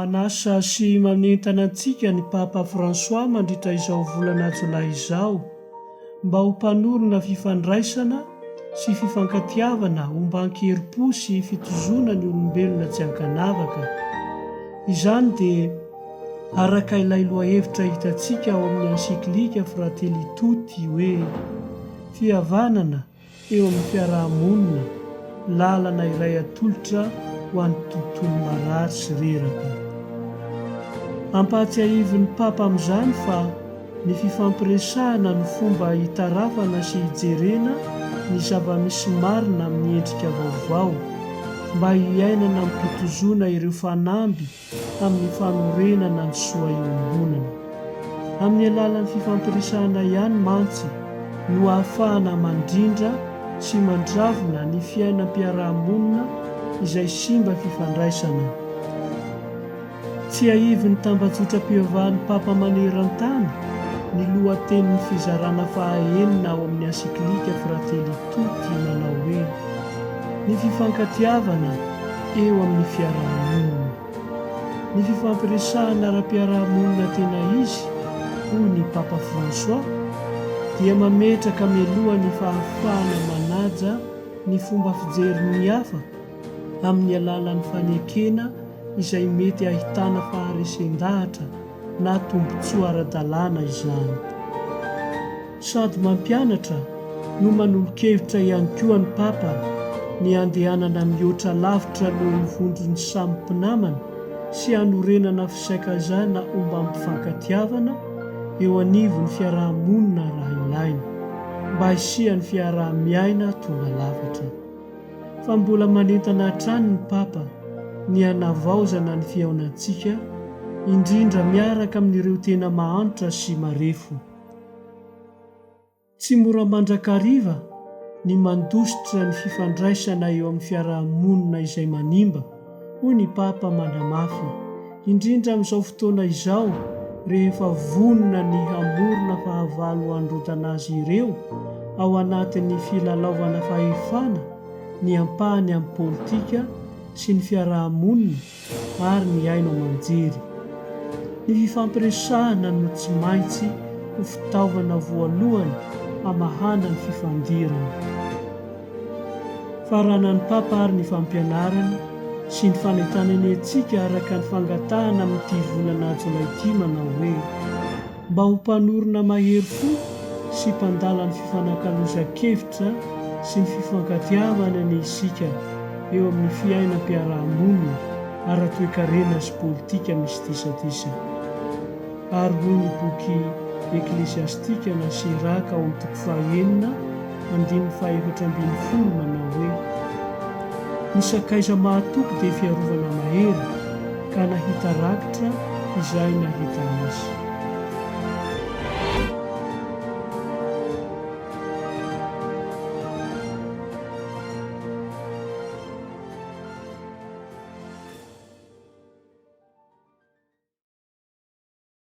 manasa sy manentana antsika ny Papa François mandritra izao volana Jolay izao mba ho mpanorona fifandraisana sy fifankatiavana homba ankerim-po sy fitozona ny olombelona tsy ankanavaka. Izany dia araka ilay lohahevitra hitantsika ao amin'ny ensiklika Fratelli Tutti hoe fihavanana eo amin'ny fiarahamonina, lalana iray atolotra ho an'ny tontolo marary sy reraka. Ampatsiahivy ny Papa amin'izany fa ny fifampiresahana ny fomba hitarafana sy hijerena ny zava-misy marina amin'ny endrika vaovao mba hiainana amin'ny mpitozona ireo fanamby amin'ny fanorenana ny soa iombonana. Amin'ny alalan'ny fifampiresahana ihany mantsy no ahafahana mandrindra sy mandravona ny fiainam-piarahamonina izay simba fifandraisana. Tsy ahivy ny tambazotra-pivavahan'ny Papa maneran-tany ny lohatenin'ny fizarana fahaenina ao amin'ny ensiklika Fratelli Tutti manao hoe ny fifankatiavana eo amin'ny fiarahamonina. Ny fifampiresahana ara-piarahamonina tena izy, hoy ny Papa François, dia mametraka mialoha ny fahafahana manaja ny fomba fijerin'ny hafa amin'ny alalan'ny fanekena izay mety ahitana faharesen-dahatra na tombotsoa ara-dalàna izany. Sady mampianatra no manolo-kevitra ihany koa ny Papa ny andehanana mihoatra lavitra noho ny vondron'ny samy mpinamana sy hanorenana fisaikazana omba ampifankatiavana eo anivon'ny fiarahamonina raha ilaina mba hisian'ny fiaraha-miaina tonga lafatra. Fa mbola manentana hatrany ny Papa ny hanavaozana ny fihaonantsika indrindra miaraka amin'ireo tena mahantra sy marefo. Tsy mora mandrakariva ny mandositra ny fifandraisana eo amin'ny fiarahamonina izay manimba, hoy ny Papa mandamafy, indrindra amin'izao fotoana izao rehefa vonona ny hamorona fahavalo androtana azy ireo ao anatin'ny filalaovana fahefana ny ampahany amin'ny politika sy ny fiarahamonina ary ny aino aman-jery. Ny fifampiresahana no tsy maintsy ho fitaovana voalohany hamahana ny fifandirana. Faranan'ny Papa ary ny fampianarana sy ny fanentanany antsika araka ny fangatahana amin'ity volana Jolay ity manao hoe mba ho mpanorona mahery fo sy mpandala ny fifanankalozan-kevitra sy ny fifankatiavana ny isika eo amin'ny fiainam-piarahamonina ara-toekarena sy politika misy tisatisa. Ary hoy ny boky Eklesiastika na Siraka ao amin'ny toko fahaenina andininy faha-140 manao hoe ny sakaiza mahatoky dia fiarovana mahery ka nahita rakitra izay nahita azy.